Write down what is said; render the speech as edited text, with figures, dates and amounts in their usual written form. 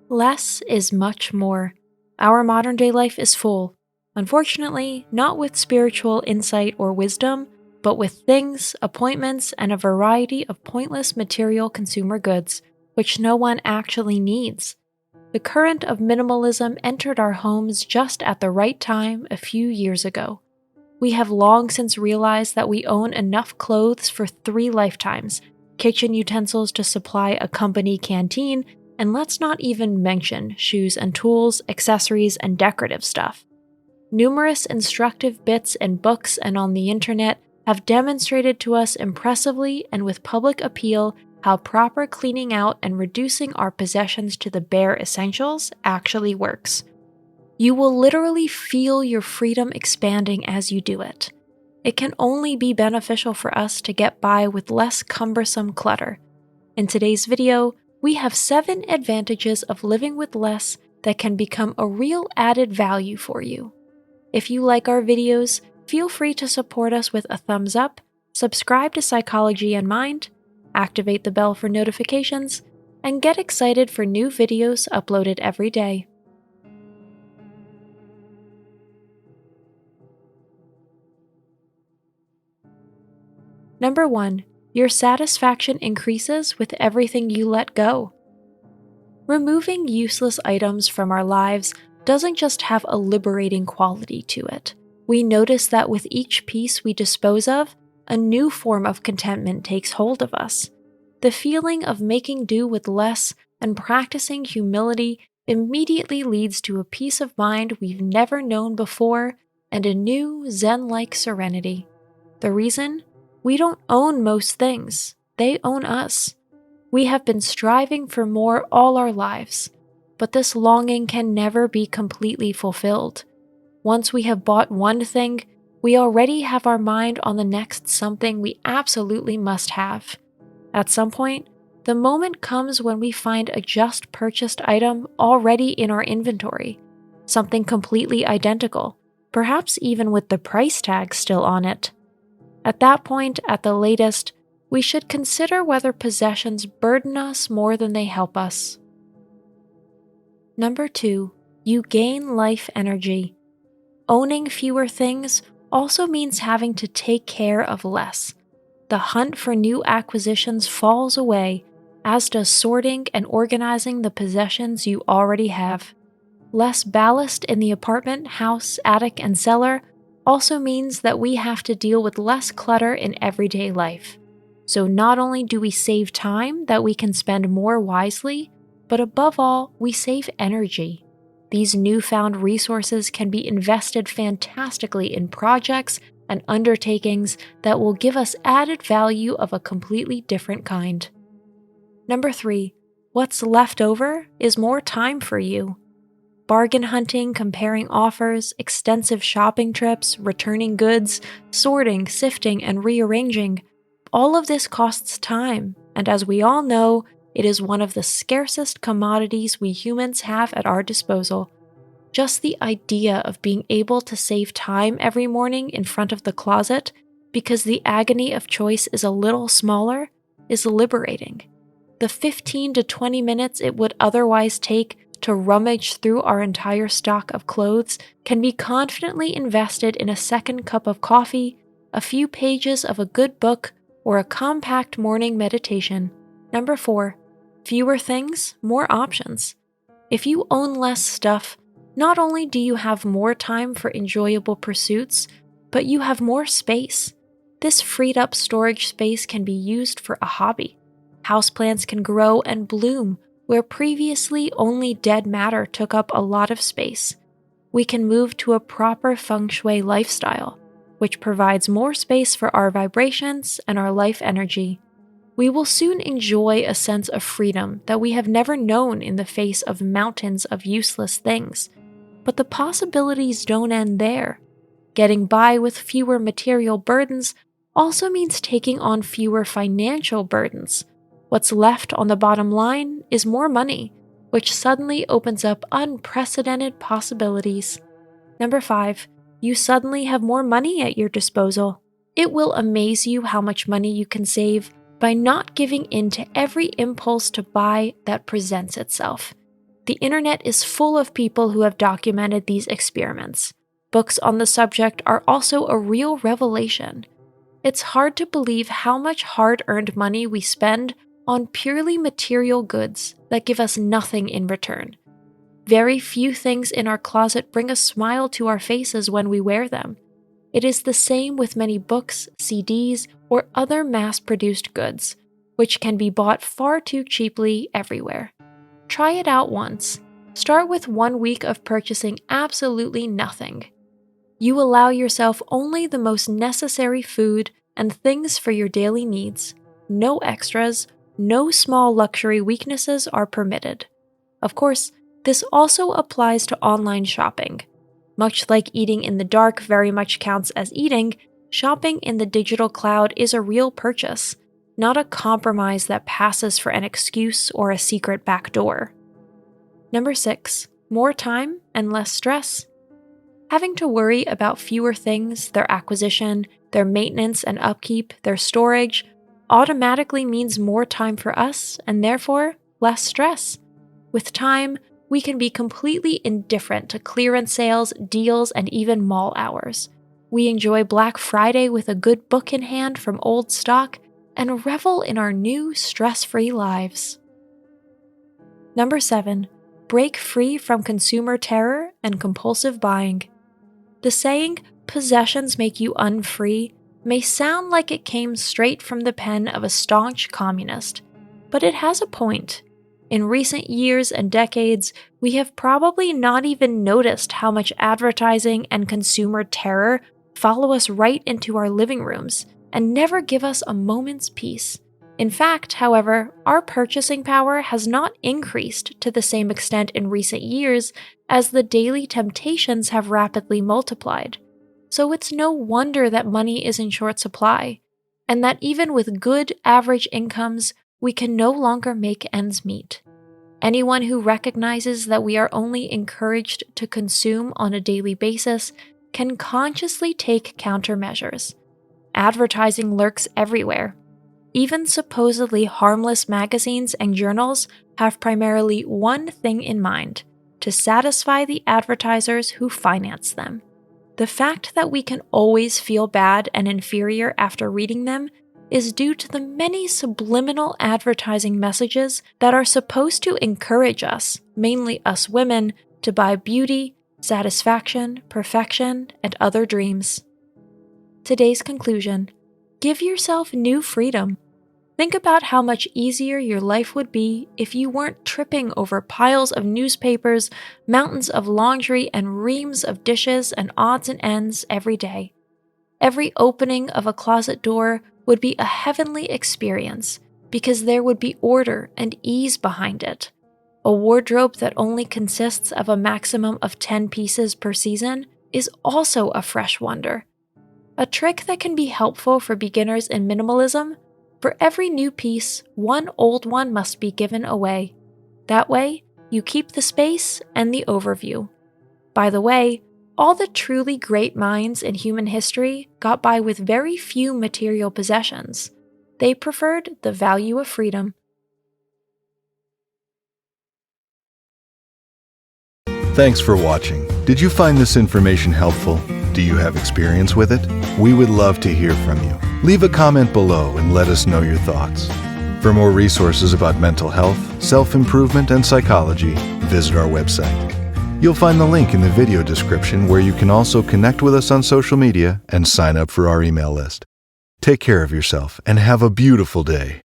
Less is much more. Our modern day life is full, unfortunately, not with spiritual insight or wisdom, but with things, appointments, and a variety of pointless material consumer goods, which no one actually needs. The current of minimalism entered our homes just at the right time a few years ago. We have long since realized that we own enough clothes for 3 lifetimes, kitchen utensils to supply a company canteen, and let's not even mention shoes and tools, accessories, and decorative stuff. Numerous instructive bits in books and on the internet have demonstrated to us impressively and with public appeal how proper cleaning out and reducing our possessions to the bare essentials actually works. You will literally feel your freedom expanding as you do it. It can only be beneficial for us to get by with less cumbersome clutter. In today's video, we have 7 advantages of living with less that can become a real added value for you. If you like our videos, feel free to support us with a thumbs up, subscribe to Psychology and Mind, activate the bell for notifications, and get excited for new videos uploaded every day. Number 1. Your satisfaction increases with everything you let go. Removing useless items from our lives doesn't just have a liberating quality to it. We notice that with each piece we dispose of, a new form of contentment takes hold of us. The feeling of making do with less and practicing humility immediately leads to a peace of mind we've never known before and a new Zen-like serenity. The reason? We don't own most things, they own us. We have been striving for more all our lives, but this longing can never be completely fulfilled. Once we have bought one thing, we already have our mind on the next something we absolutely must have. At some point, the moment comes when we find a just purchased item already in our inventory, something completely identical, perhaps even with the price tag still on it. At that point, at the latest, we should consider whether possessions burden us more than they help us. Number 2, you gain life energy. Owning fewer things also means having to take care of less. The hunt for new acquisitions falls away, as does sorting and organizing the possessions you already have. Less ballast in the apartment, house, attic, and cellar also means that we have to deal with less clutter in everyday life. So not only do we save time that we can spend more wisely, but above all, we save energy. These newfound resources can be invested fantastically in projects and undertakings that will give us added value of a completely different kind. Number 3, what's left over is more time for you. Bargain hunting, comparing offers, extensive shopping trips, returning goods, sorting, sifting, and rearranging. All of this costs time, and as we all know, it is one of the scarcest commodities we humans have at our disposal. Just the idea of being able to save time every morning in front of the closet because the agony of choice is a little smaller is liberating. The 15 to 20 minutes it would otherwise take to rummage through our entire stock of clothes can be confidently invested in a second cup of coffee, a few pages of a good book, or a compact morning meditation. Number 4, fewer things, more options. If you own less stuff, not only do you have more time for enjoyable pursuits, but you have more space. This freed up storage space can be used for a hobby. Houseplants can grow and bloom where previously only dead matter took up a lot of space. We can move to a proper feng shui lifestyle, which provides more space for our vibrations and our life energy. We will soon enjoy a sense of freedom that we have never known in the face of mountains of useless things. But the possibilities don't end there. Getting by with fewer material burdens also means taking on fewer financial burdens. What's left on the bottom line is more money, which suddenly opens up unprecedented possibilities. Number 5, you suddenly have more money at your disposal. It will amaze you how much money you can save by not giving in to every impulse to buy that presents itself. The internet is full of people who have documented these experiments. Books on the subject are also a real revelation. It's hard to believe how much hard-earned money we spend on purely material goods that give us nothing in return. Very few things in our closet bring a smile to our faces when we wear them. It is the same with many books, CDs, or other mass-produced goods, which can be bought far too cheaply everywhere. Try it out once. Start with 1 week of purchasing absolutely nothing. You allow yourself only the most necessary food and things for your daily needs. No extras, no small luxury weaknesses are permitted. Of course, this also applies to online shopping. Much like eating in the dark very much counts as eating, shopping in the digital cloud is a real purchase, not a compromise that passes for an excuse or a secret backdoor. Number 6, more time and less stress. Having to worry about fewer things, their acquisition, their maintenance and upkeep, their storage, automatically means more time for us and therefore less stress. With time, we can be completely indifferent to clearance sales, deals, and even mall hours. We enjoy Black Friday with a good book in hand from old stock and revel in our new stress-free lives. Number 7, break free from consumer terror and compulsive buying. The saying, "possessions make you unfree," may sound like it came straight from the pen of a staunch communist, but it has a point. In recent years and decades, we have probably not even noticed how much advertising and consumer terror follow us right into our living rooms and never give us a moment's peace. In fact, however, our purchasing power has not increased to the same extent in recent years as the daily temptations have rapidly multiplied. So it's no wonder that money is in short supply, and that even with good average incomes, we can no longer make ends meet. Anyone who recognizes that we are only encouraged to consume on a daily basis can consciously take countermeasures. Advertising lurks everywhere. Even supposedly harmless magazines and journals have primarily one thing in mind: to satisfy the advertisers who finance them. The fact that we can always feel bad and inferior after reading them is due to the many subliminal advertising messages that are supposed to encourage us, mainly us women, to buy beauty, satisfaction, perfection, and other dreams. Today's conclusion: give yourself new freedom. Think about how much easier your life would be if you weren't tripping over piles of newspapers, mountains of laundry, and reams of dishes and odds and ends every day. Every opening of a closet door would be a heavenly experience because there would be order and ease behind it. A wardrobe that only consists of a maximum of 10 pieces per season is also a fresh wonder. A trick that can be helpful for beginners in minimalism: for every new piece, one old one must be given away. That way, you keep the space and the overview. By the way, all the truly great minds in human history got by with very few material possessions. They preferred the value of freedom. Thanks for watching. Did you find this information helpful? Do you have experience with it? We would love to hear from you. Leave a comment below and let us know your thoughts. For more resources about mental health, self-improvement, and psychology, visit our website. You'll find the link in the video description where you can also connect with us on social media and sign up for our email list. Take care of yourself and have a beautiful day.